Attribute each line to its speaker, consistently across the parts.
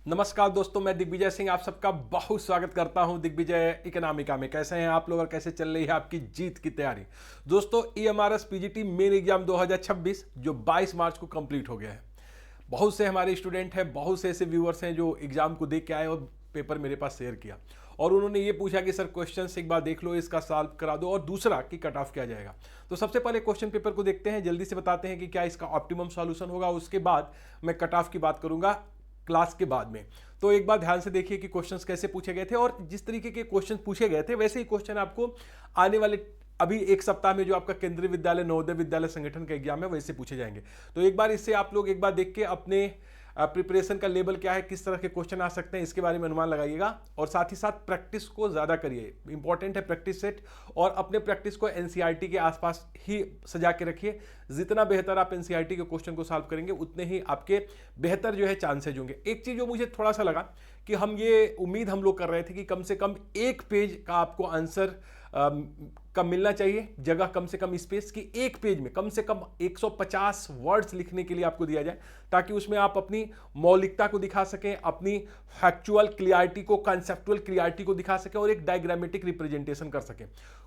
Speaker 1: नमस्कार दोस्तों, मैं दिग्विजय सिंह आप सबका बहुत स्वागत करता हूं दिग्विजय इकोनॉमिका में। कैसे हैं आप लोग और कैसे चल रही है आपकी जीत की तैयारी। दोस्तों, ईएमआरएस पीजीटी मेन एग्जाम 2026 जो 22 मार्च को कंप्लीट हो गया है। बहुत से हमारे स्टूडेंट हैं, बहुत से ऐसे व्यूअर्स हैं जो एग्जाम को देख के आए और पेपर मेरे पास शेयर किया और उन्होंने ये पूछा कि सर क्वेश्चन एक बार देख लो, इसका सॉल्व करा दो, और दूसरा कि कट ऑफ क्या जाएगा। तो सबसे पहले क्वेश्चन पेपर को देखते हैं, जल्दी से बताते हैं कि क्या इसका ऑप्टिमम सॉल्यूशन होगा। उसके बाद मैं कट ऑफ की बात करूंगा क्लास के बाद में। तो एक बार ध्यान से देखिए कि क्वेश्चंस कैसे पूछे गए थे, और जिस तरीके के क्वेश्चन पूछे गए थे वैसे ही क्वेश्चन आपको आने वाले अभी एक सप्ताह में जो आपका केंद्रीय विद्यालय नवोदय विद्यालय संगठन का एग्जाम है वैसे पूछे जाएंगे। तो एक बार इससे आप लोग एक बार देख के अपने प्रिपरेशन का लेवल क्या है, किस तरह के क्वेश्चन आ सकते हैं, इसके बारे में अनुमान लगाइएगा। और साथ ही साथ प्रैक्टिस को ज़्यादा करिए, इंपॉर्टेंट है प्रैक्टिस सेट, और अपने प्रैक्टिस को एनसीईआरटी के आसपास ही सजा के रखिए। जितना बेहतर आप एनसीईआरटी के क्वेश्चन को सॉल्व करेंगे उतने ही आपके बेहतर जो है चांसेज होंगे। एक चीज़ जो मुझे थोड़ा सा लगा कि हम ये उम्मीद हम लोग कर रहे थे कि कम से कम एक पेज का आपको आंसर का मिलना चाहिए, जगह कम से कम स्पेस की एक पेज में कम से कम 150 वर्ड्स लिखने के लिए आपको दिया जाए, ताकि उसमें आप अपनी मौलिकता को दिखा सकें, अपनी फैक्चुअल क्लियरिटी को, कंसेप्चुअल क्लियरिटी को दिखा सकें और एक डायग्रामेटिक रिप्रेजेंटेशन कर सकें।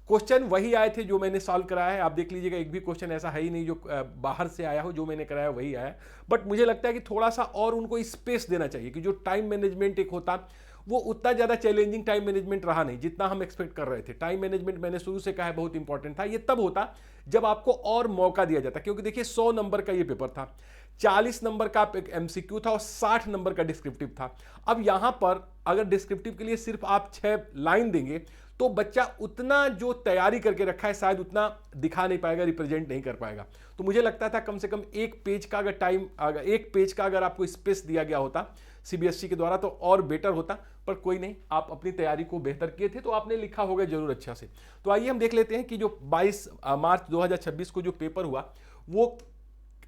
Speaker 1: क्वेश्चन वही आए थे जो मैंने सॉल्व कराया है, आप देख लीजिएगा, एक भी क्वेश्चन ऐसा है ही नहीं जो बाहर से आया हो। जो मैंने कराया वही आया है, बट मुझे लगता है कि थोड़ा सा और उनको स्पेस देना चाहिए कि जो टाइम मैनेजमेंट एक होता वो उतना ज़्यादा चैलेंजिंग टाइम मैनेजमेंट रहा नहीं जितना हम एक्सपेक्ट कर रहे थे। टाइम मैनेजमेंट मैंने शुरू से कहा है बहुत इंपॉर्टेंट था। ये तब होता जब आपको और मौका दिया जाता, क्योंकि देखिए 100 नंबर का ये पेपर था, 40 नंबर का एक एमसीक्यू था और 60 नंबर का डिस्क्रिप्टिव था। अब यहां पर अगर डिस्क्रिप्टिव के लिए सिर्फ आप 6 लाइन देंगे तो बच्चा उतना जो तैयारी करके रखा है शायद उतना दिखा नहीं पाएगा, रिप्रेजेंट नहीं कर पाएगा। तो मुझे लगता था कम से कम एक पेज का अगर आपको स्पेस दिया गया होता सीबीएसई के द्वारा तो और बेटर होता, पर कोई नहीं, आप अपनी तैयारी को बेहतर किए थे तो आपने लिखा होगा जरूर अच्छा से। तो आइए हम देख लेते हैं कि जो 22 मार्च 2026 को जो पेपर हुआ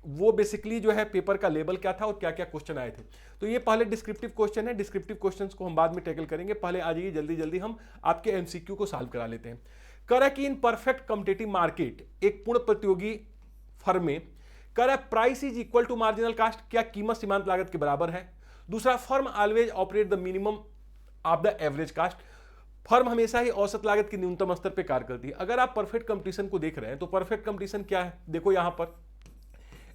Speaker 1: वो बेसिकली जो है पेपर का लेवल क्या था और क्या क्या क्वेश्चन आए थे। तो ये पहले डिस्क्रिप्टिव क्वेश्चन है, डिस्क्रिप्टिव क्वेश्चंस को हम बाद में टैकल करेंगे। पहले आ जाइए जल्दी जल्दी हम आपके एमसीक्यू को सॉल्व करा लेते हैं। करा कि इन परफेक्ट कॉम्पिटिटिव मार्केट, एक पूर्ण प्रतियोगी फर्म में करा price is equal to marginal cost, क्या कीमत सीमांत लागत के बराबर है। दूसरा, firm always operate the minimum of the average cost, firm हमेशा ही औसत लागत के न्यूनतम स्तर पर कार्य करती है। अगर आप परफेक्ट कंपटीशन को देख रहे हैं तो परफेक्ट कंपटीशन क्या है, देखो यहां पर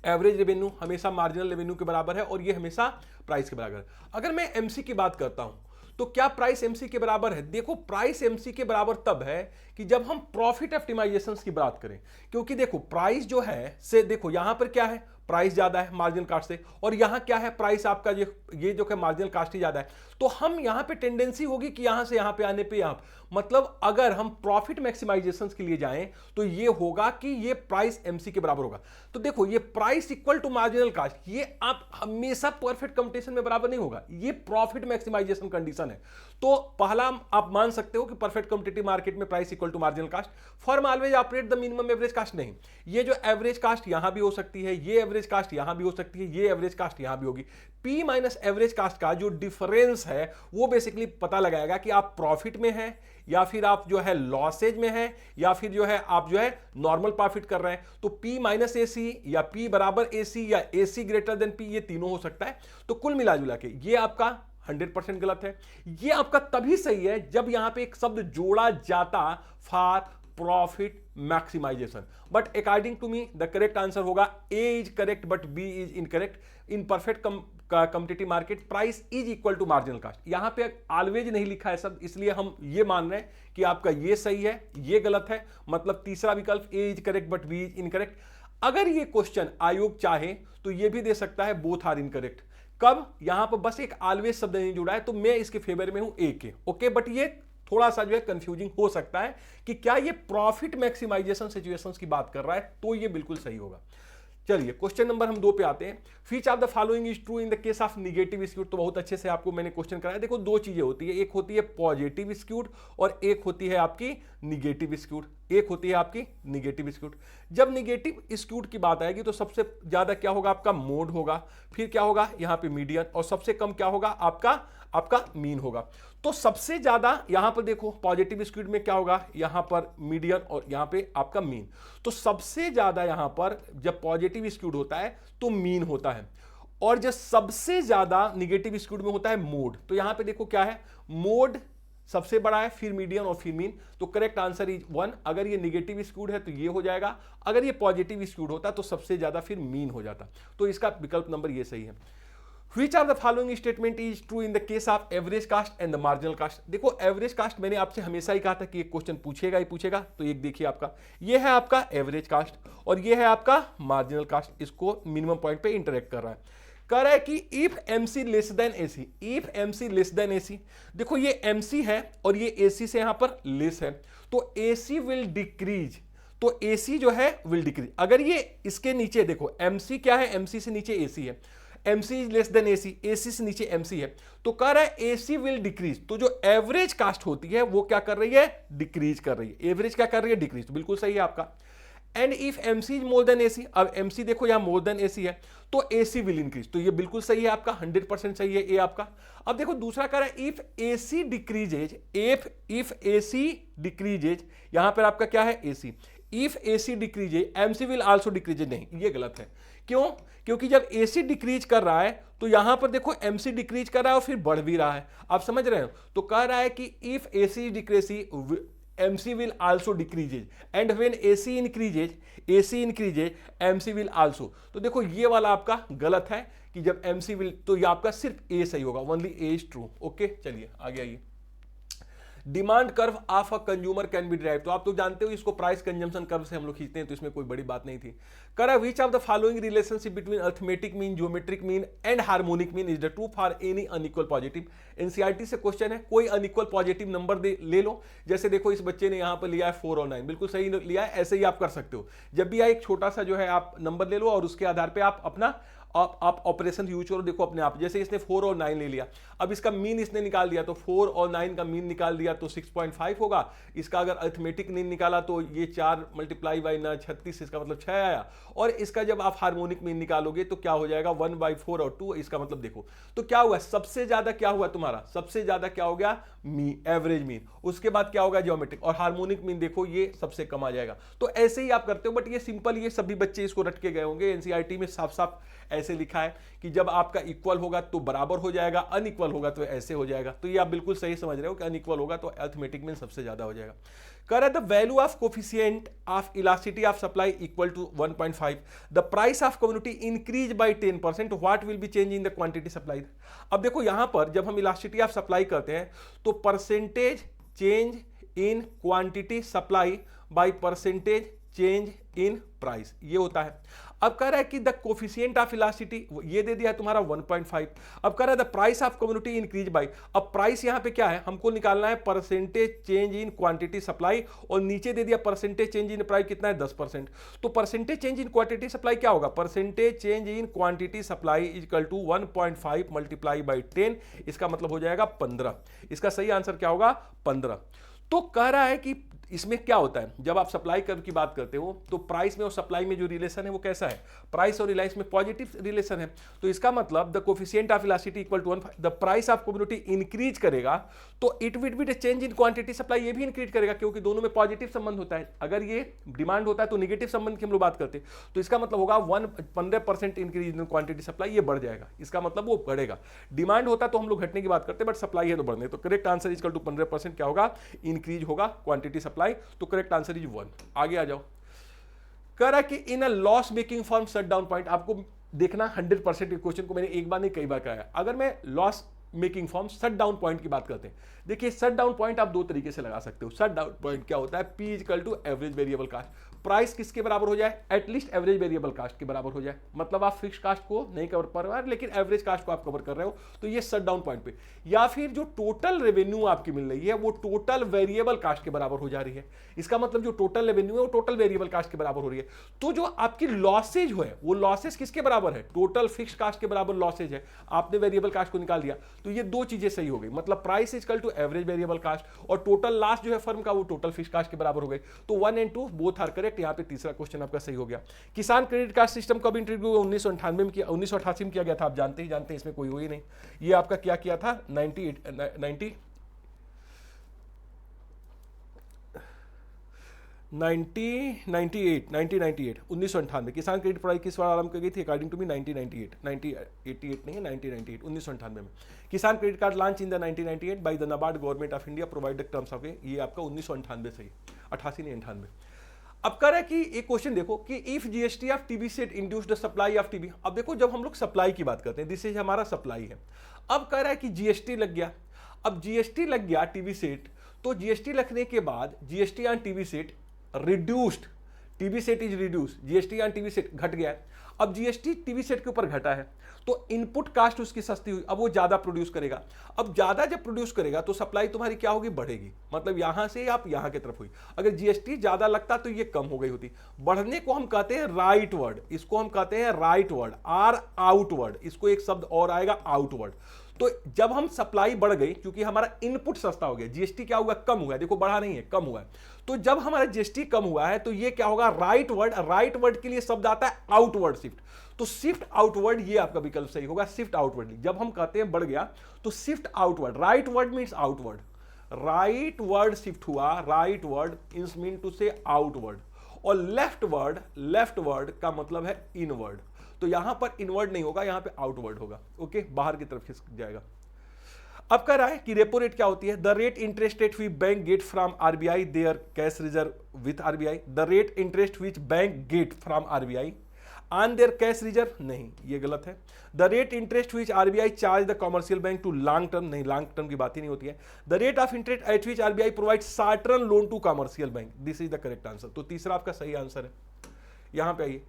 Speaker 1: एवरेज रेवेन्यू हमेशा मार्जिनल रेवेन्यू के बराबर है और ये हमेशा प्राइस के बराबर है। अगर मैं एमसी की बात करता हूं तो क्या प्राइस एमसी के बराबर है? देखो, प्राइस एमसी के बराबर तब है कि जब हम प्रॉफिट ऑप्टिमाइजेशन की बात करें, क्योंकि देखो प्राइस जो है से देखो यहां पर क्या है, प्राइस ज्यादा है मार्जिनल कास्ट से, और यहां क्या है, प्राइस आपका ये जो है मार्जिनल कास्ट ही ज्यादा है। तो हम यहां पे टेंडेंसी होगी कि यहां से यहां पे आने पे यहां, मतलब अगर हम प्रॉफिट मैक्सिमाइजेशन के लिए जाएं तो ये होगा कि ये प्राइस एमसी के बराबर होगा। तो देखो, ये price equal to marginal cost, ये आप हमेशा परफेक्ट कंपटीशन में बराबर नहीं होगा, ये प्रॉफिट मैक्सिमाइजेशन कंडीशन है। तो पहला आप मान सकते हो कि परफेक्ट कॉम्पिटिटिव मार्केट में price equal to marginal cost, firm always operate the minimum average cost नहीं, ये जो एवरेज कास्ट यहां भी हो सकती है, ये एवरेज कास्ट यहां भी हो सकती है, ये एवरेज कास्ट यहां भी होगी। पी माइनस एवरेज कास्ट का जो डिफरेंस है वो बेसिकली पता लगाएगा कि आप प्रॉफिट में हैं या फिर आप जो है लॉसेज में हैं या फिर जो है आप जो है नॉर्मल प्रॉफिट कर रहे हैं। तो P माइनस ए सी या P बराबर ए सी या ए सी ग्रेटर देन P, ये तीनों हो सकता है। तो कुल मिला जुला के ये आपका 100% गलत है। ये आपका तभी सही है जब यहां पे एक शब्द जोड़ा जाता for profit maximisation, but according to me the correct answer होगा A is correct but B is incorrect. In perfect competitive market price is equal to marginal cost, यहां पे ऑलवेज नहीं लिखा है सब, इसलिए हम ये मान रहे हैं कि आपका ये सही है ये गलत है, मतलब तीसरा विकल्प A is correct but B is incorrect. अगर ये क्वेश्चन आयोग चाहे तो ये भी दे सकता है बोथ आर इनकरेक्ट। कब? यहां पर बस एक ऑलवेज शब्द नहीं जुड़ा है, तो मैं इसके फेवर में हूं ए के, ओके। बट ये थोड़ा सा जो है कंफ्यूजिंग हो सकता है कि क्या ये प्रॉफिट मैक्सिमाइजेशन सिचुएशंस की बात कर रहा है, तो ये बिल्कुल सही होगा। चलिए क्वेश्चन नंबर हम 2 पे आते हैं। विच of the following is true in the case of negative skewed, तो बहुत अच्छे से आपको मैंने क्वेश्चन कराया। देखो, 2 चीजें होती है, एक होती है पॉजिटिव स्क्यूड और एक होती है आपकी निगेटिव स्क्यूड, एक होती है आपकी निगेटिव स्क्यूड। जब निगेटिव स्क्यूड की बात आएगी तो सबसे ज्यादा क्या होगा, आपका मोड होगा, फिर क्या होगा यहाँ पे मीडियन, और सबसे कम क्या होगा, आपका मीन होगा। तो सबसे ज्यादा यहां पर देखो पॉजिटिव स्क्यूड में क्या होगा, यहां पर मीडियन और यहां पे आपका मीन। तो सबसे ज्यादा यहां पर जब पॉजिटिव स्क्यूड होता है तो मीन होता है, और जो सबसे ज्यादा निगेटिव स्क्यूड में होता है मोड। तो यहां पे देखो क्या है, मोड सबसे बड़ा है, फिर मीडियन और फिर मीन। तो करेक्ट आंसर इज 1। अगर ये निगेटिव स्क्यूड है तो ये हो जाएगा, अगर ये पॉजिटिव स्क्यूड होता तो सबसे ज्यादा फिर मीन हो जाता। तो इसका विकल्प नंबर ये सही है। Which are the following statement is true in the case of average caste and the marginal caste? देखो एवरेज कास्ट मैंने आपसे हमेशा ही कहा था कि एक क्वेश्चन पूछेगा ही पूछेगा। तो एक देखिए आपका ये है आपका एवरेज कास्ट और ये है आपका मार्जिनल कास्ट, इसको मिनिमम पॉइंट पे इंटरेक्ट कर रहा है। कह रहा है कि if MC less than AC, if MC less than AC, देखो ये एमसी है और ये एसी से यहां पर लेस है, तो एसी विल डिक्रीज, तो एसी जो है विल डिक्रीज। अगर ये इसके नीचे देखो एमसी क्या है, एमसी से नीचे एसी है, MC is less than AC, AC से नीचे एमसी है, तो कह रहा है एसी विल डिक्रीज। तो जो एवरेज कास्ट होती है वो क्या कर रही है, डिक्रीज कर रही है। एवरेज क्या कर रही है, डिक्रीज। तो बिल्कुल सही है आपका। And if MC is more than AC, अब एमसी देखो यहां मोर देन एसी है तो एसी विल इंक्रीज। तो ये बिल्कुल सही है आपका, 100% सही है ए आपका। अब देखो दूसरा कह रहा है if AC decreases, if AC decreases, यहां पर आपका क्या है AC, if AC decreases MC will also decreases. नहीं, ये गलत है। क्यों? क्योंकि जब एसी डिक्रीज कर रहा है तो यहां पर देखो एमसी डिक्रीज कर रहा है और फिर बढ़ भी रहा है। आप समझ रहे हो? तो कह रहा है कि if AC decreases MC will also decreases and when AC increases MC will also। तो देखो ये वाला आपका गलत है कि जब MC will, तो ये आपका सिर्फ A सही होगा, only A is true. Okay चलिए आगे आइए। Demand curve of a consumer can be drive, तो आप तो जानते हो इसको प्राइस कंजम्पशन कर्व से हम लोग खींचते हैं, तो इसमें कोई बड़ी बात नहीं थी। करा विच of the following relationship between arithmetic mean, geometric mean and harmonic mean is the true for any unequal positive. NCERT से क्वेश्चन है, कोई अनइक्वल पॉजिटिव नंबर ले लो। जैसे देखो इस बच्चे ने यहाँ पर लिया है 4 और 9, बिल्कुल सही लिया है। ऐसे ही आप कर सकते हो, जब भी एक छोटा सा जो है आप नंबर ले लो और उसके आधार पर आप अपना आप ऑपरेशन यूज करो। देखो अपने आप, जैसे इसने 4 और 9 ले लिया, अब इसका मीन इसने निकाल दिया, तो 4 और 9 का मीन निकाल दिया तो 6.5 होगा। इसका अगर अर्थमेटिक मीन निकाला तो ये 4 मल्टीप्लाई बाई 9 36, इसका मतलब 6 आया। और इसका जब आप हार्मोनिक मीन निकालोगे तो क्या हो जाएगा 1/4 और 2, इसका मतलब देखो तो क्या हुआ, सबसे ज्यादा क्या हुआ तुम्हारा, सबसे ज्यादा क्या हो गया एवरेज मीन, उसके बाद क्या होगा ज्योमेट्रिक, और हार्मोनिक मीन देखो ये सबसे कम आ जाएगा। तो ऐसे ही आप करते हो, बट ये सिंपल, ये सभी बच्चे इसको रट के गए होंगे। एनसीईआरटी में साफ साफ ऐसे लिखा है कि जब आपका इक्वल होगा तो बराबर हो जाएगा, अनइक्वल होगा तो ऐसे हो जाएगा। तो ये आप बिल्कुल सही समझ रहे हो कि अनइक्वल होगा तो अर्थमेटिक मीन सबसे ज्यादा हो जाएगा। कर the value of coefficient of elasticity of supply equal to 1.5, the price of community increase by 10%, what will be change in the quantity supply. अब देखो यहां पर जब हम इलास्टिसिटी ऑफ सप्लाई करते हैं तो percentage change in quantity supply by percentage change in price, ये होता है। अब कह रहा है कि द कोफिशिएंट ऑफ इलास्टिसिटी ये दे दिया है तुम्हारा 1.5। अब कह रहा है the price of community increase bye, अब प्राइस यहां पे क्या है, हमको निकालना है percentage change in quantity supply, और नीचे दे दिया परसेंटेज चेंज इन प्राइस कितना है 10%। तो percentage change in quantity supply क्या होगा, percentage change in quantity supply is equal to 1.5 multiply by 10, इसका मतलब हो जाएगा 15। इसका सही आंसर क्या होगा 15। तो कह रहा है कि इसमें क्या होता है, जब आप सप्लाई कर्व की बात करते हो तो प्राइस में और सप्लाई में जो रिलेशन है वो कैसा है, प्राइस और रिलायंस में पॉजिटिव रिलेशन है। तो इसका मतलब the coefficient of elasticity equal to 1, the price of community increase करेगा तो it will be the change in quantity supply, ये भी इंक्रीज करेगा क्योंकि दोनों में पॉजिटिव संबंध होता है। अगर ये डिमांड होता है तो निगेटिव संबंध की हम लोग बात करते हैं, तो इसका मतलब होगा 15% इंक्रीज इन क्वांटिटी सप्लाई, ये बढ़ जाएगा, इसका मतलब वो बढ़ेगा। डिमांड होता तो हम लोग घटने की बात करते हैं, बट सप्लाई है तो बढ़ने। तो correct answer is equal to 15% क्या होगा, इंक्रीज होगा क्वांटिटी सप्लाई। तो करेक्ट आंसर इज 1। आगे आ जाओ। कह रहा है कि in a loss making firm shut down point, आपको देखना 100% क्वेश्चन को मैंने एक बार नहीं कई बार कराया। अगर मैं loss making form shut down point की बात करते हैं, देखिए शट डाउन पॉइंट आप दो तरीके से लगा सकते हो। शट डाउन पॉइंट क्या होता है, P equal to average variable cost, price किसके बराबर हो जाए, एटलीस्ट एवरेज वेरिएबल कास्ट के बराबर हो जाए, मतलब आप फिक्स कास्ट को नहीं कवर कर रहे हो लेकिन एवरेज कास्ट को आप कवर कर रहे हो, तो ये शट डाउन पॉइंट पे। या फिर जो टोटल रेवेन्यू आपकी मिल रही है वो टोटल वेरिएबल कास्ट के बराबर हो जा रही है, इसका मतलब जो टोटल रेवेन्यू है वो टोटल वेरिएबल कास्ट के बराबर हो रही है। तो जो आपकी लॉसेज है वो लॉसेज किसके बराबर है, टोटल फिक्स कास्ट के बराबर लॉसेज है। आपने वेरिएबल कास्ट को निकाल दिया तो ये दो चीजें सही हो गई, मतलब price equal to average variable cost और टोटल लॉस जो है फर्म का वो टोटल फिक्स कास्ट के बराबर हो गई। तो 1 और 2 बोथ आर करेक्ट। यहाँ पे तीसरा क्वेश्चन आपका सही हो गया। किसान क्रेडिट कार्ड सिस्टम कब इंट्रोड्यूस हुआ, 1998 में किया, 1988 में किया गया था। आप जानते हैं, इसमें कोई हो ही नहीं। ये आपका क्या किया था 98 1998 किसान क्रेडिट प्रणाली किस बार आरंभ की गई थी? अकॉर्डिंग टू मी 1998 नहीं है 1998 1998 में किसान credit card launch in the 1998 by the NABARD government of India provided terms of ये आपका 1998 सही, 88 नहीं 98। अब कह रहा है कि एक क्वेश्चन देखो कि if GST of TB set induce the supply of TB. अब देखो जब हम लोग सप्लाई की बात करते हैं, दिस इज हमारा सप्लाई है। अब कह रहा है कि जीएसटी लग गया। अब जीएसटी लग गया टीबी सेट, तो जीएसटी लगने के बाद GST on TB set reduced, TB set is reduce, GST on TB set घट गया है। अब जीएसटी टीबी सेट के ऊपर घटा है तो इनपुट कास्ट उसकी सस्ती हुई, अब वो ज्यादा प्रोड्यूस करेगा। अब ज्यादा जब प्रोड्यूस करेगा तो सप्लाई तुम्हारी क्या होगी? बढ़ेगी। मतलब यहां से आप यहां की तरफ हुई। अगर जीएसटी ज्यादा लगता तो ये कम हो गई होती। बढ़ने को हम कहते हैं राइट वर्ड, इसको हम कहते हैं राइट वर्ड, आर आउटवर्ड, इसको एक शब्द और आएगा आउटवर्ड। तो जब हम सप्लाई बढ़ गई, क्योंकि हमारा इनपुट सस्ता हो गया, जीएसटी क्या हुआ? कम हुआ है। देखो बढ़ा नहीं है, कम हुआ है। तो जब हमारा जीएसटी कम हुआ है तो ये क्या होगा? Right word. राइट वर्ड के लिए शब्द आता है आउटवर्ड शिफ्ट। तो शिफ्ट आउटवर्ड ये आपका विकल्प सही होगा, शिफ्ट आउटवर्ड। जब हम कहते हैं बढ़ गया तो shift outward, rightward means outward, rightward shift हुआ, rightward is mean to say outward. और लेफ्ट वर्ड का मतलब है इनवर्ड। तो यहां पर इनवर्ड नहीं होगा, यहां पे आउटवर्ड होगा। ओके, बाहर की तरफ खिसक जाएगा। अब कह रहा है कि रेपो रेट क्या होती है? The rate interest rate we bank get from RBI their cash reserve with RBI. The rate interest which bank get from RBI on their cash reserve, नहीं ये गलत है। The rate interest which RBI charge the commercial bank to long term, नहीं long term की बात ही नहीं होती है। The rate of interest at which RBI provide short term loan to commercial bank, this is the correct answer. तो तीसरा आपका सही आंसर है। यहां पे आइए,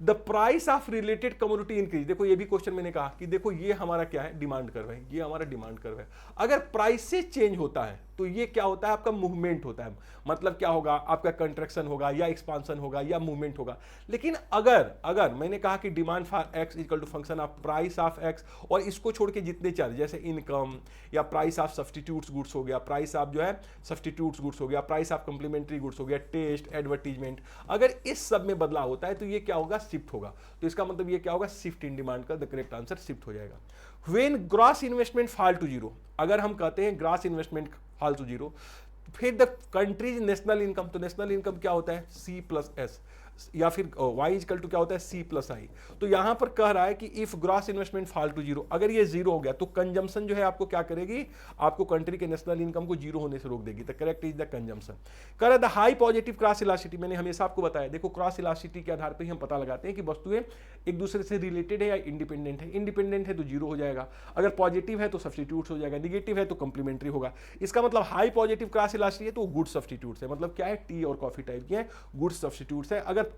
Speaker 1: the price of related commodity increase. देखो ये भी क्वेश्चन मैंने कहा कि देखो ये हमारा क्या है? डिमांड कर्व है, ये हमारा डिमांड कर्व है। अगर प्राइसेस चेंज होता है तो ये क्या होता है? आपका मूवमेंट होता है। मतलब क्या होगा? आपका कंट्रैक्शन होगा या एक्सपांशन होगा या मूवमेंट होगा। लेकिन अगर मैंने कहा कि demand for X equal to function of price of X, और इसको छोड़ के जितने चार्ज जैसे इनकम या प्राइस ऑफ सब्सटीट्यूट्स गुड्स हो गया, प्राइस ऑफ जो है सब्सटीट्यूट्स गुड्स हो गया, प्राइस ऑफ कॉम्प्लीमेंट्री गुड्स हो गया, टेस्ट, एडवर्टीजमेंट, अगर इस सब में बदलाव होता है तो ये क्या होगा? शिफ्ट होगा। तो इसका मतलब ये क्या होगा? शिफ्ट इन डिमांड का द करेक्ट आंसर शिफ्ट हो जाएगा। When gross investment fall to zero, अगर हम कहते हैं gross investment fall to zero, फिर द कंट्रीज नेशनल इनकम, तो नेशनल इनकम क्या होता है? सी प्लस एस, या फिर y इक्वल टू क्या होता है? C plus I. तो यहां पर कह रहा है कि if gross investment fall to zero, अगर ये जीरो हो गया तो कंजम्पशन जो है आपको क्या करेगी? आपको कंट्री के नेशनल इनकम को जीरो होने से रोक देगी। The correct is the consumption. कह रहा है the high positive cross elasticity, मैंने हमेशा आपको बताया, देखो क्रॉस इलास्टिसिटी के आधार पर ही हम पता लगाते हैं कि वस्तुएं एक दूसरे से रिलेटेड है या इंडिपेंडेंट है। इंडिपेंडेंट है तो जीरो हो जाएगा, अगर पॉजिटिव है तो सब्सटीट्यूट हो जाएगा, निगेटिव है तो कंप्लीमेंट्री होगा। इसका मतलब हाई पॉजिटिव क्रॉस इलास्टिसिटी है तो गुड सब्सटीट्यूट्स है। मतलब क्या है? टी और कॉफी टाइप की है, गुड सब्सटीट्यूट्स है। अगर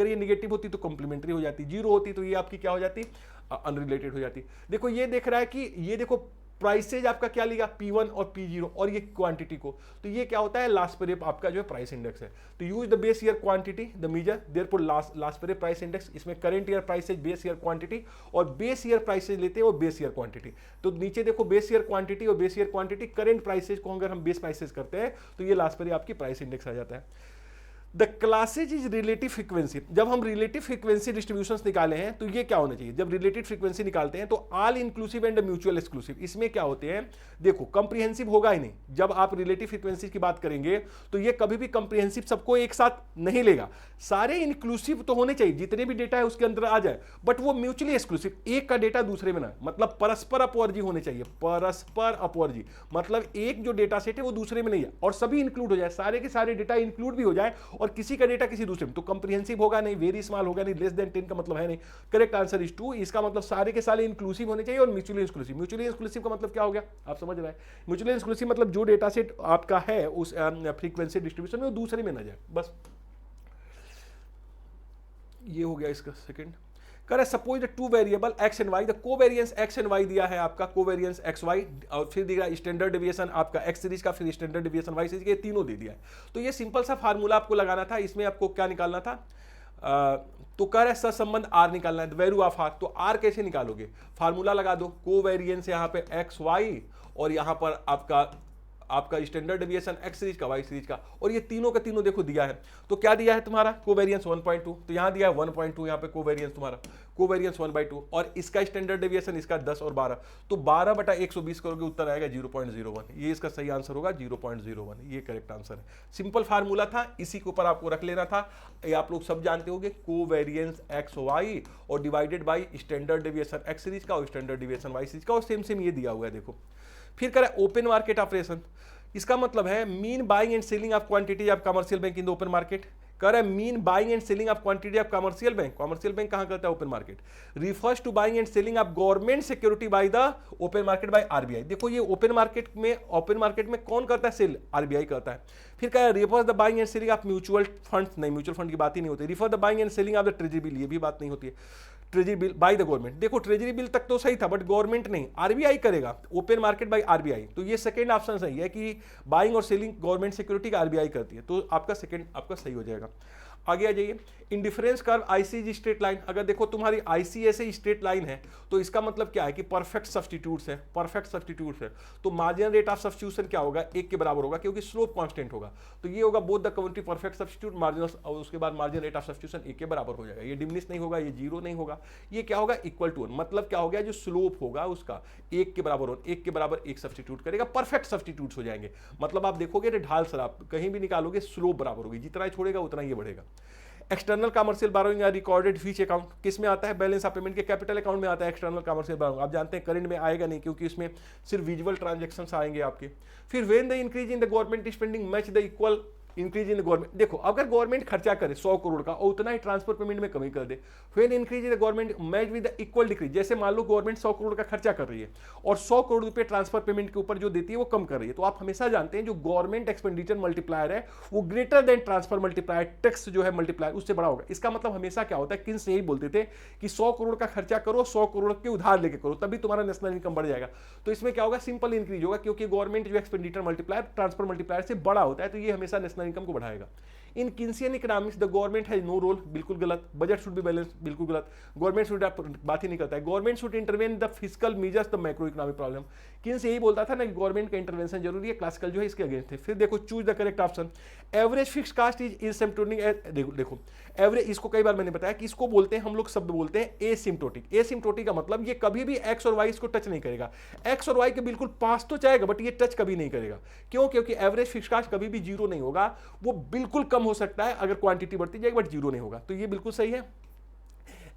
Speaker 1: ये नेगेटिव होती तो कंप्लीमेंट्री हो जाती, जीरो होती तो ये आपकी क्या हो जाती? अनरिलेटेड हो जाती। देखो ये देख रहा है कि ये देखो प्राइसेज आपका क्या लिया? P1 और P0 और ये क्वांटिटी को, तो ये क्या होता है? लास्ट पीरियड आपका जो है प्राइस इंडेक्स है। तो use the base year quantity the measure therefore last period price index. इसमें current year prices, base year quantity, और बेस ईयर प्राइसेज लेते हैं और बेस ईयर क्वांटिटी। तो नीचे देखो बेस ईयर क्वांटिटी और base year quantity, current prices को अगर हम बेस प्राइसेज करते हैं तो ये लास्ट पीरियड आपकी प्राइस इंडेक्स आ जाता है। The classes is relative frequency. जब हम रिलेटिव फ्रीक्वेंसी डिस्ट्रीब्यूशंस निकाले हैं तो ये क्या होना चाहिए? जब रिलेटिव फ्रीक्वेंसी निकालते हैं तो all inclusive and mutual exclusive. इसमें क्या होते हैं? देखो कंप्रीहेंसिव होगा ही नहीं। जब आप रिलेटिव फ्रीक्वेंसी की बात करेंगे तो ये कभी भी कंप्रीहेंसिव सबको एक साथ नहीं लेगा। सारे इंक्लूसिव तो होने चाहिए, जितने भी डेटा है उसके अंदर आ जाए, बट वो म्यूचुअली एक्सक्लूसिव, एक का डेटा दूसरे में ना, मतलब परस्पर अपवर्जी होने चाहिए। परस्पर अपवर्जी मतलब एक जो डेटा सेट है वो दूसरे में नहीं है, और सभी इंक्लूड हो जाए, सारे के सारे डेटा इंक्लूड भी हो जाए और किसी का डेटा किसी दूसरे में, तो कंप्रीहेंसिव होगा नहीं, वेरी स्मॉल होगा नहीं, लेस देन 10 का मतलब है नहीं। Correct answer is 2। इसका मतलब सारे के सारे इंक्लूसिव होने चाहिए और म्यूचुअली एक्सक्लूसिव। म्यूचुअली एक्सक्लूसिव का मतलब क्या हो गया? आप समझ रहे हैं? म्यूचुअली एक्सक्लूसिव मतलब जो डेटा सेट आपका है उस फ्रीक्वेंसी डिस्ट्रीब्यूशन में वो दूसरे में ना जाए, बस। ये हो गया इसका सेकंड। कर suppose the two variable X and Y, the covariance X and Y दिया है आपका, कोवेरिएंस एक्स वाई, और फिर दिया स्टैंडर्ड डेविएशन आपका एक्स सीरीज का, फिर स्टैंडर्ड डेविएशन वाई सीरीज के, तीनों दे दिया है। तो ये सिंपल सा फार्मूला आपको लगाना था। इसमें आपको क्या निकालना था? तो कह रहा है सहसंबंध आर निकालना है, वैल्यू ऑफ आर। तो आर कैसे निकालोगे? फार्मूला लगा दो, कोवेरिएंस यहाँ पे एक्स वाई और यहाँ पर आपका आपका स्टैंडर्ड डेविएशन एक्स सीरीज का, वाई सीरीज का, और ये तीनों का तीनों देखो दिया है। तो क्या दिया है तुम्हारा कोवेरियंस 1.2, तो यहाँ दिया है 1.2, यहाँ पे कोवेरियंस तुम्हारा कोवेरियंस 1/2, और इसका स्टैंडर्ड डेविएशन इसका 10 और 12, तो 12/120 करोगे उत्तर आएगा 0.01। ये इसका सही आंसर होगा 0.01, ये करेक्ट आंसर है। सिंपल फार्मूला था, इसी के ऊपर आपको रख लेना था। ये आप लोग सब जानते होंगे, कोवेरियंस एक्स वाई और divided by standard deviation x series का और स्टैंडर्ड डेविएशन वाई सीरीज का, और सेम सेम ये दिया हुआ है देखो। फिर करें ओपन मार्केट ऑपरेशन, इसका मतलब है mean buying and selling of quantity of commercial bank in the open market. कर रहा है mean buying and selling of quantity of commercial bank, commercial bank कहां करता है open market. Refers to buying and selling of government security by the open market by RBI. देखो ये open market में कौन करता है सेल, आरबीआई करता है। फिर क्या है refers the buying and selling of mutual funds, नहीं म्यूचुअल फंड की बात ही नहीं होती। Refer the buying and selling of the treasury bill, ये भी बात नहीं होती है। Treasury bill by the government, देखो ट्रेजरी बिल तक तो सही था, बट गवर्नमेंट नहीं, आरबीआई करेगा, ओपन मार्केट बाय आरबीआई। तो ये सेकंड ऑप्शन सही है कि बाइंग और सेलिंग गवर्नमेंट सिक्योरिटी का आरबीआई करती है, तो आपका सेकंड आपका सही हो जाएगा। आगे आ जाइए, indifference curve IC straight line, अगर देखो तुम्हारी आईसी ऐसे स्ट्रेट लाइन है तो इसका मतलब क्या है कि परफेक्ट सब्स्टिट्यूट्स है, परफेक्ट सब्स्टिट्यूट्स है। तो मार्जिनल रेट ऑफ सब्स्टिट्यूशन क्या होगा, 1 के बराबर होगा, क्योंकि स्लोप कांस्टेंट होगा। तो ये होगा both the community perfect substitute marginal, और उसके बाद मार्जिनल रेट ऑफ सब्स्टिट्यूशन 1 के बराबर हो जाएगा। ये डिमिनिश नहीं होगा, ये जीरो नहीं होगा, ये क्या होगा इक्वल टू 1। मतलब क्या हो गया, जो स्लोप होगा उसका 1 के बराबर 1 के बराबर 1 सब्स्टिट्यूट करेगा, परफेक्ट सब्स्टिट्यूट्स हो जाएंगे। मतलब आप देखोगे ढाल सर आप कहीं भी निकालोगे स्लोप बराबर होगी, जितना ही छोड़ेगा उतना ही बढ़ेगा। एक्सटर्नल कमर्शियल बारोइंग या रिकॉर्डेड फीच अकाउंट किस में आता है, बैलेंस ऑफ पेमेंट के कैपिटल अकाउंट में आता है एक्सटर्नल कमर्शियल बारोइंग। आप जानते हैं करंट में आएगा नहीं, क्योंकि इसमें सिर्फ विजुअल ट्रांजैक्शंस आएंगे आपके। फिर when the increase in the government spending match the equal increase in government, देखो अगर गवर्नमेंट खर्चा करे 100 करोड़ का और उतना ही ट्रांसफर पेमेंट में कमी कर दे, फिर increase in the government match with the equal decrease. जैसे मान लो गवर्नमेंट 100 करोड़ का खर्चा कर रही है और 100 करोड़ रुपए ट्रांसफर पेमेंट के ऊपर जो देती है वो कम कर रही है, तो आप हमेशा जानते हैं जो गवर्नमेंट एक्सपेंडिचर मल्टीप्लायर है वो greater than transfer multiplier, tax जो है मल्टीप्लायर उससे बड़ा होगा। इसका मतलब हमेशा क्या होता है, किन से यही बोलते थे कि 100 करोड़ का खर्चा करो, 100 करोड़ के उधार लेके करो, तभी तुम्हारा नेशनल इनकम बढ़ जाएगा। तो इसमें क्या होगा, सिंपल इंक्रीज होगा, क्योंकि गवर्नमेंट जो एक्सपेंडिचर मल्टीप्लायर ट्रांसफर मल्टीप्लायर से बड़ा होता है, तो ये हमेशा नेशनल इनकम को बढ़ाएगा। In Keynesian economics the government has no role, बिल्कुल गलत। बजट शुड बी बैलेंस, बिल्कुल गलत। गवर्नमेंट शुड, बात ही नहीं करता है। Government should intervene the physical measures the macro economic problem, Keynes यही बोलता था ना कि गवर्नमेंट का इंटरवेंशन जरूरी है, क्लासिकल जो है इसके अगेंस्ट थे। फिर देखो choose the correct option, average fix cost is asymptotic. देखो एवरेज, इसको कई बार मैंने बताया कि इसको बोलते हैं हम लोग शब्द बोलते हैं एसिम्प्टोटिक। एसिम्प्टोटिक का मतलब ये कभी भी एक्स और वाई इसको टच नहीं करेगा, एक्स और वाई के बिल्कुल पास तो जाएगा बट ये टच कभी नहीं करेगा। क्यों, क्योंकि एवरेज फिक्स कास्ट कभी भी जीरो नहीं होगा, वो बिल्कुल कम हो सकता है अगर क्वांटिटी बढ़ती जाएगी बट जीरो नहीं होगा, तो ये बिल्कुल सही है।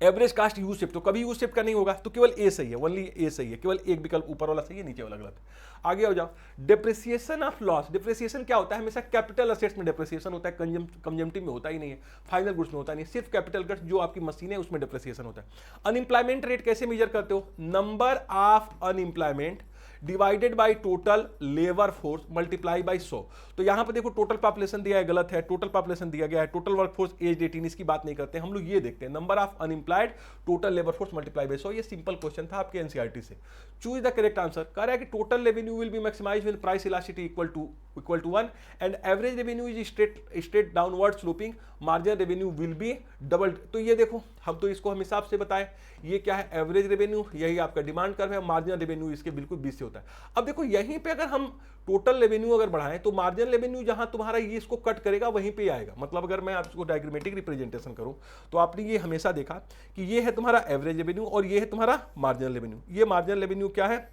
Speaker 1: एवरेज कास्ट यू शेप, तो कभी यू शेप का नहीं होगा, तो केवल ए सही है, ओनली ए सही है, केवल एक विकल्प ऊपर वाला सही है, नीचे वाला गलत। आगे हो जाओ, डेप्रिसिएशन ऑफ लॉस। डेप्रिसिएशन क्या होता है, हमेशा कैपिटल असेट्स में डेप्रिसिएशन होता है, कंजम्पटिव में होता ही नहीं है, फाइनल गुड्स में होता नहीं, सिर्फ कैपिटल गुड्स जो आपकी मशीन है उसमें डेप्रिसिएशन होता है। अनएम्प्लॉयमेंट रेट कैसे मेजर करते हो, number of unemployment divided by total labour force multiply by 100। तो यहां पे देखो टोटल पॉपुलेशन दिया है, गलत है, टोटल पॉपुलेशन दिया गया है, टोटल वर्कफोर्स एज 18, इसकी बात नहीं करते हम लोग, ये देखते हैं number of unemployed total labour force multiply by 100। ये सिंपल क्वेश्चन था आपके एनसीईआरटी से। चूज द करेक्ट आंसर, कह रहा है कि total revenue will be maximised when price elasticity equal to 1 and average revenue is straight downward sloping, marginal revenue will be double. तो ये देखो हम तो इसको हम हिसाब से बताएं, ये क्या है एवरेज रेवेन्यू, यही आपका डिमांड कर्व है, मार्जिनल रेवेन्यू इसके बिल्कुल 20 से होता है। अब देखो यहीं पे अगर हम टोटल रेवेन्यू अगर बढ़ाएं तो मार्जिनल रेवेन्यू जहां तुम्हारा ये इसको कट करेगा वहीं पे आएगा। मतलब अगर मैं आपको डायग्रामेटिक रिप्रेजेंटेशन करूं तो आपने ये हमेशा देखा कि ये है तुम्हारा एवरेज रेवेन्यू और ये है तुम्हारा मार्जिनल रेवेन्यू। ये मार्जिनल रेवेन्यू क्या है,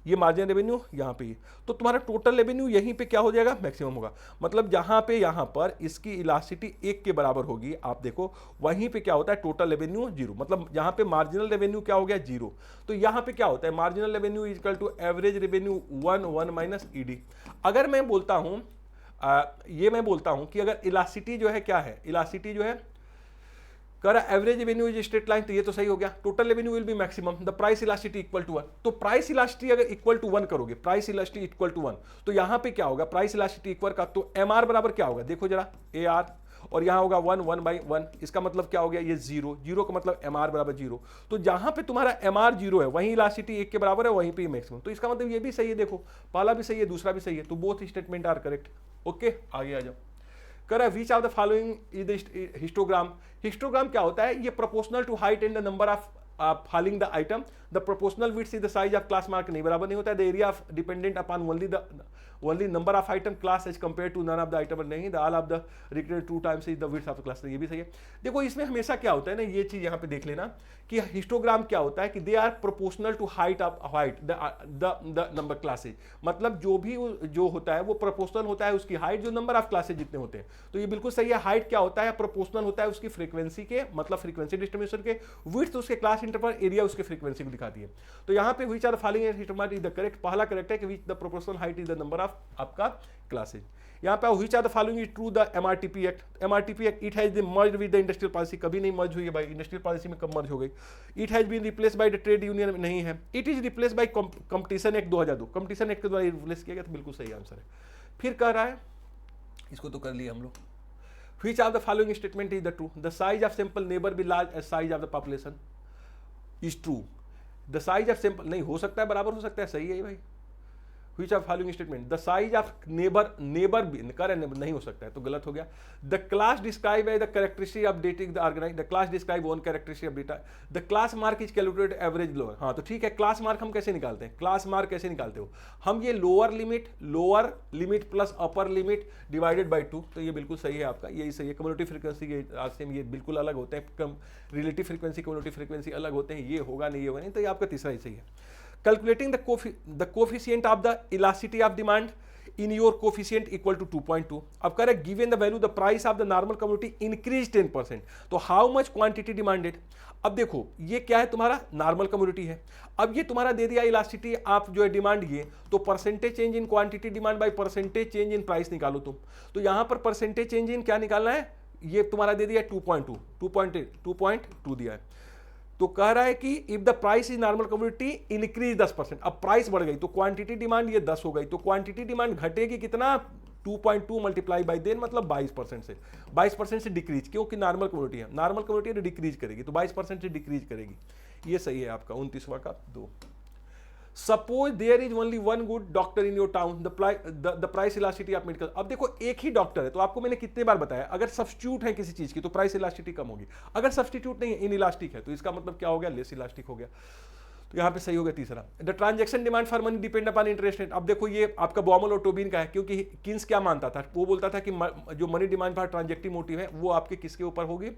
Speaker 1: ये मार्जिनल रेवेन्यू यहाँ पे, तो तुम्हारा टोटल रेवेन्यू यहीं पे क्या हो जाएगा, मैक्सिमम होगा। मतलब जहां पे यहाँ पर इसकी इलास्टिसिटी 1 के बराबर होगी, आप देखो वहीं पे क्या होता है टोटल रेवेन्यू 0, मतलब यहाँ पे मार्जिनल रेवेन्यू क्या हो गया 0। तो यहाँ पे क्या होता है marginal revenue equal to average revenue 1 minus ED. अगर मैं बोलता हूँ ये मैं बोलता हूँ कि अगर इलास्टिसिटी जो है क्या है, इलास्टिसिटी जो है कर average revenue is straight line, तो ये तो सही हो गया। Total revenue will be maximum, the price elasticity equal to 1। तो प्राइस इलास्टिसिटी अगर इक्वल टू 1 करोगे, प्राइस इलास्टिसिटी इक्वल टू 1, तो यहां पे क्या होगा प्राइस इलास्टिसिटी इक्वल का, तो एम आर बराबर क्या होगा, देखो जरा ए आर, और यहां होगा 1/1। इसका मतलब क्या हो गया, ये 0 का मतलब एम आर बराबर 0। तो जहां पे तुम्हारा एम आर 0 है वहीं इलास्टिसिटी 1 के बराबर है, वहीं पे मैक्सिमम। तो इसका मतलब ये भी सही है, देखो पहला भी सही है दूसरा भी सही है, तो both statement are correct. Okay आगे आ जाओ, कर which of the following is histogram. Histogram क्या होता है, ये proportional to height and the number of falling the item the proportional width is the size of class mark नहीं बराबर नहीं होता है, the area of dependent upon only number of item class as compare to none of the item नहीं, the all of the रिक्रेटेड 2 times is the width of the class, ये भी सही है। देखो इसमें हमेशा क्या होता है ना, ये चीज यहाँ पे देख लेना कि हिस्टोग्राम क्या होता है कि they are proportional to height of height the number classes, मतलब जो भी जो होता है वो प्रोपोर्शनल होता है उसकी हाइट जो नंबर ऑफ क्लासेज जितने होते हैं। तो ये बिल्कुल सही है, हाइट क्या होता है, प्रोपोर्शनल होता है उसकी फ्रीक्वेंसी के, मतलब फ्रीक्वेंसी डिस्ट्रीब्यूशन के, विड्थ उसके क्लास इंटरवल, एरिया उसके फ्रीक्वेंसी को दिखाती है। तो यहाँ पे which are the following histogram is the correct, पहला करेक्ट है कि which the proportional height is the number of आपका क्लासेज। यहाँ पे which are the following is true, the MRTP act, MRTP act it has been merged with the industrial policy, कभी नहीं मर्ज हुई है भाई, इंडस्ट्रियल पॉलिसी में कब मर्ज हो गई। It has been replace by the trade union, नहीं है। It is replace by competition act 2002, competition act के द्वारा रिप्लेस किया गया, तो बिल्कुल सही आंसर है। फिर कह रहा है, इसको तो कर लिया हम लोग, which of the following statement is the true, the size of sample never be large as size of the population is true, the size of sample नहीं हो सकता है, बराबर हो सकता है, सही है भाई। Which of following statement, the size of neighbor नहीं हो सकता है, तो गलत हो गया। The class described by the characteristic of dating the organized, the class describe one characteristic of data, the class mark is calculated average lower, हाँ तो ठीक है। क्लास मार्क हम कैसे निकालते हैं, क्लास मार्क कैसे निकालते हो, हम ये lower limit plus upper limit divided by 2, तो ये बिल्कुल सही है आपका, यही सही है। कम्युनिटी फ्रीक्वेंसी के आज से ये बिल्कुल अलग होते हैं, कम रिलेटिव फ्रीक्वेंसी कम्युनिटी फ्रीक्वेंसी अलग होते हैं, ये होगा नहीं, ये होगा नहीं, तो ये आपका तीसरा ही सही है। Calculating the coefficient of the elasticity of demand in your coefficient equal to 2.2, अब कह रहे given the value the price of the normal commodity increased 10%, तो how much quantity demanded। अब देखो ये क्या है, तुम्हारा नॉर्मल कम्युनिटी है, अब ये तुम्हारा दे दिया इलास्टिसिटी, आप जो है डिमांड, ये तो percentage change in quantity demand by percentage change in price निकालो तुम, तो यहां पर परसेंटेज चेंज इन क्या निकालना है, ये तुम्हारा दे दिया 2.2 दिया है। तो कह रहा है कि if the price is normal community increase 10%, अब प्राइस बढ़ गई तो क्वांटिटी डिमांड ये 10 हो गई, तो क्वांटिटी डिमांड घटेगी कितना, 2.2 मल्टीप्लाई बाई देन मतलब 22% से डिक्रीज, क्योंकि नॉर्मल कम्युनिटी है, नॉर्मल कम्युनिटी डिक्रीज करेगी, तो 22% से डिक्रीज करेगी, ये सही है आपका 29वां का 2। Suppose there is only one good doctor in your town, the price elasticity of medical, अब देखो एक ही डॉक्टर है, तो आपको मैंने कितने बार बताया, अगर सब्स्टिट्यूट है किसी चीज की तो प्राइस इलास्टिसिटी कम होगी, अगर सब्स्टिट्यूट नहीं है, इन इलास्टिक है, तो इसका मतलब क्या हो गया, लेस इलास्टिक हो गया, तो यहाँ पे सही हो गया तीसरा। The transaction demand for money depend upon interest rate, अब देखो ये आपका बॉमल और टोबिन का है, क्योंकि किन्स क्या मानता था, वो बोलता था कि जो मनी डिमांड फॉर ट्रांजेक्टिव मोटिव है वो आपके किसके ऊपर होगी,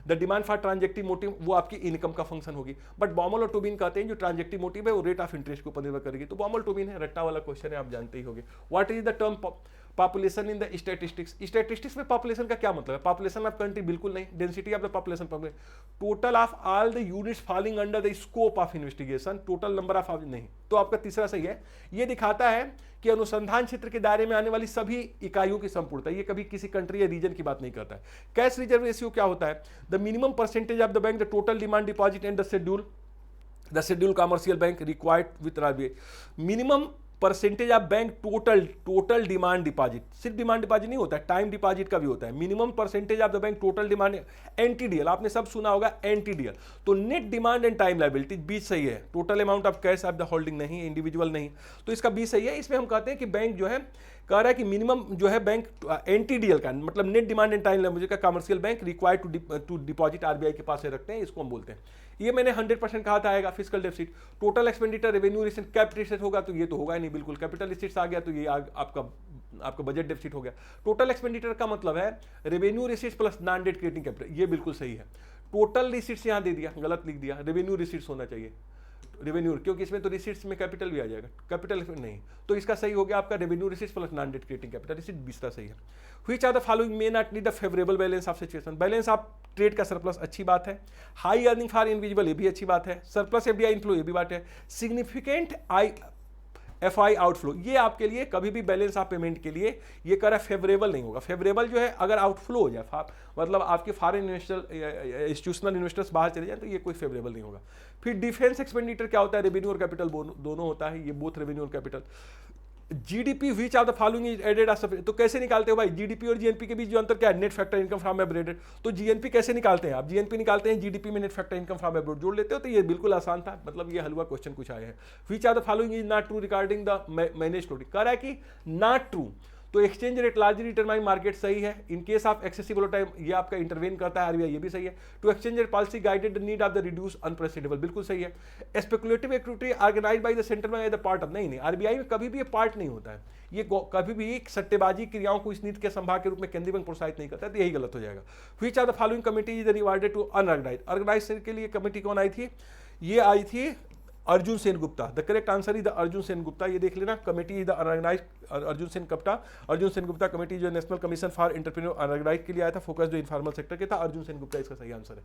Speaker 1: द डिमांड फॉर ट्रांजेक्टिव मोटिव वो आपकी इनकम का फंक्शन होगी, बट बॉमल और टोबिन कहते हैं जो ट्रांजेक्टिव मोटिव है वो रेट ऑफ इंटरेस्ट के ऊपर निर्भर करेगी, तो बॉमल टोबिन है, रट्टा वाला क्वेश्चन है, आप जानते ही होंगे। What is the term population in the statistics, statistics में पॉपुलेशन का क्या मतलब है, पॉपुलेशन ऑफ कंट्री बिल्कुल नहीं, density of the population, total of all the units falling under the scope of investigation, total number of नहीं, तो आपका तीसरा सही है। ये दिखाता है कि अनुसंधान क्षेत्र के दायरे में आने वाली सभी इकाइयों की संपूर्णता, ये कभी किसी कंट्री या रीजन की बात नहीं करता है। कैश रिजर्व रेशियो क्या होता है, the minimum percentage of the bank the total demand deposit and the schedule commercial bank required with RBI, minimum percentage of bank total demand deposit, सिर्फ डिमांड डिपॉजिट नहीं होता है, टाइम डिपॉजिट का भी होता है, minimum percentage of the bank total demand, NTDL आपने सब सुना होगा, एनटीडीएल, तो net demand and time liability B सही है, total amount of cash of the holding नहीं, इंडिविजुअल नहीं, तो इसका बी सही है। इसमें हम कहते हैं कि बैंक जो है कह रहा है कि मिनिमम जो है बैंक एनटीडीएल का मतलब net demand and time liability का commercial bank required to deposit RBI के पास रखते हैं, इसको हम बोलते हैं। ये मैंने 100% कहा था आएगा physical deficit, total expenditure revenue receipt capital receipt होगा, तो ये तो होगा ही नहीं बिल्कुल, कैपिटल रिसीट्स आ गया तो ये आपका बजट डेफिसिट हो गया। टोटल एक्सपेंडिचर का मतलब है revenue receipts plus non debt creating capital, ये बिल्कुल सही है। टोटल रिसीट्स यहाँ दे दिया, गलत लिख दिया, रेवेन्यू रिसीट्स होना चाहिए, रेवेन्यू, क्योंकि इसमें तो रिसीट्स में कैपिटल भी आ जाएगा, कैपिटल नहीं, तो इसका सही हो गया आपका revenue receipts plus non debt creating capital receipt, दूसरा सही है। Which are the following may not need the favourable balance of situation, balance of trade का सरप्लस अच्छी बात है, हाई अर्निंग फॉर इनविजिबल ये भी अच्छी बात है, सरप्लस एफडीआई इनफ्लो ये भी बात है, सिग्निफिकेंट एफआई आउटफ्लो ये आपके लिए कभी भी बैलेंस ऑफ पेमेंट के लिए ये कह रहा है फेवरेबल नहीं होगा। फेवरेबल जो है अगर आउटफ्लो हो जाए, मतलब आपके फॉरेन इन्वेस्टर इंस्टीट्यूशनल इन्वेस्टर्स बाहर चले जाए, तो ये कोई फेवरेबल नहीं होगा। फिर डिफेंस एक्सपेंडिचर क्या होता है, रेवेन्यू और कैपिटल दोनों होता है, ये बोथ रेवेन्यू और capital. GDP which of the following is added as, तो कैसे निकालते हो भाई, जीडीपी और जीएनपी के बीच जो अंतर क्या है, net factor income from abroad, तो जीएनपी कैसे निकालते हैं आप, जीएनपी निकालते हैं जीडीपी में net factor income from abroad जोड़ लेते हो, तो ये बिल्कुल आसान था, मतलब ये हलवा क्वेश्चन कुछ आए हैं। Which of the following is not true regarding the manage floating, कह रहा है कि नॉट ट्रू, तो exchange rate largely determine market सही है। In case of excessive volatile ये आपका इंटरवेन करता है आरबीआई, ये भी सही है। To exchange rate policy guided the need of the reduce unpredictable, बिल्कुल सही है। Speculative activity organised by the central bank as the part of, नहीं आरबीआई में कभी भी ये पार्ट नहीं होता है, ये कभी भी सट्टेबाजी क्रियाओं को इस नीति के संभाग के रूप में केंद्रीय बैंक प्रोत्साहित नहीं करता, तो यही गलत हो जाएगा। Which are the following committee is rewarded to unorganised, organised के लिए कमेटी कौन आई थी, ये आई थी Arjun Sen Gupta. The correct answer is the Arjun Sen Gupta, ये देख लेना, committee is the unorganised Arjun Sen Gupta. Arjun Sen Gupta committee जो national commission for entrepreneur unorganised के लिए आया था, फोकस जो इनफॉर्मल सेक्टर के था, अर्जुन सेन गुप्ता इसका सही आंसर है।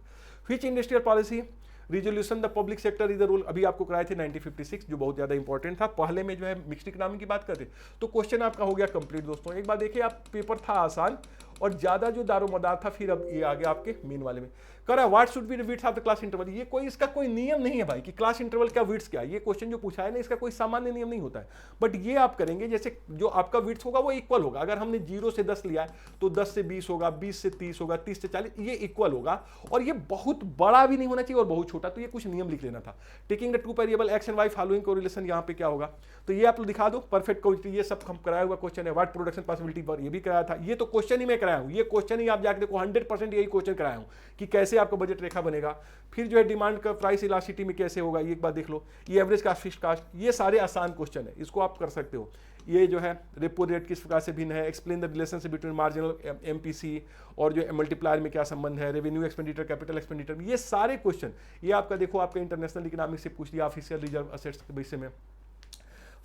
Speaker 1: Which industrial policy resolution the public sector is the role, अभी आपको कराए थे 1956, जो बहुत ज्यादा इंपॉर्टेंट था। पहले में जो है मिक्स्ड इकोनॉमी की बात करते, तो क्वेश्चन आपका हो गया कंप्लीट दोस्तों। एक बार देखिए, आप पेपर था आसान और ज्यादा जो दारोमदार था, फिर अब ये आ गया आपके मेन वाले में। कह रहा है what should be the width of the class interval, ये कोई इसका कोई नियम नहीं है भाई कि क्लास इंटरवल का विड्थ क्या है। ये क्वेश्चन जो पूछा है ना, इसका कोई सामान्य नियम नहीं होता है, बट ये आप करेंगे जैसे जो आपका विड्थ होगा वो इक्वल होगा। अगर हमने 0 से 10 लिया है तो 10 से 20 होगा, 20 से 30 होगा, 30 से 40, ये इक्वल होगा। और ये बहुत बड़ा भी नहीं होना चाहिए और बहुत छोटा, तो ये कुछ नियम लिख लेना था। Taking the two variable X and Y following correlation, यहाँ पे क्या होगा, तो ये आप लोग दिखा दो। परफेक्ट कोएफिशिएंट, ये सब हम कराया हुआ क्वेश्चन है। व्हाट प्रोडक्शन पॉसिबिलिटी पर, ये भी कराया था। ये तो क्वेश्चन ही मैं कराया हूँ, ये क्वेश्चन ही आप जाके देखो, 100% यही क्वेश्चन कराया हूँ कि कैसे आपका बजट रेखा बनेगा। फिर जो है डिमांड का प्राइस इलास्टिसिटी में कैसे होगा, ये एक बार देख लो। ये एवरेज कास्ट, फिक्स्ड कास्ट, ये सारे आसान क्वेश्चन है, इसको आप कर सकते हो। ये जो है रेपो रेट किस प्रकार से भिन्न है, explain the relationship between marginal MPC और जो मल्टीप्लायर में क्या संबंध है, रेवेन्यू एक्सपेंडिचर, कैपिटल एक्सपेंडिचर, ये सारे क्वेश्चन ये आपका देखो, आपका इंटरनेशनल इकोनॉमिक्स से पूछ लिया, ऑफिशियल रिजर्व असेट्स के विषय में,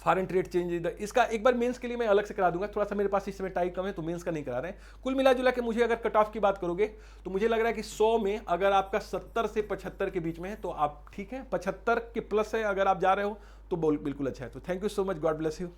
Speaker 1: फॉरेन ट्रेड चेंज, इसका एक बार मेंस के लिए मैं अलग से करा दूंगा, थोड़ा सा मेरे पास इस समय टाइम कम है तो मेंस का नहीं करा रहे हैं। कुल मिला जुला के मुझे अगर कट ऑफ की बात करोगे तो मुझे लग रहा है कि 100 में अगर आपका 70 से 75 के बीच में है तो आप ठीक है, 75 के प्लस है अगर आप जा रहे हो तो बिल्कुल अच्छा है। तो thank you so much, God bless you.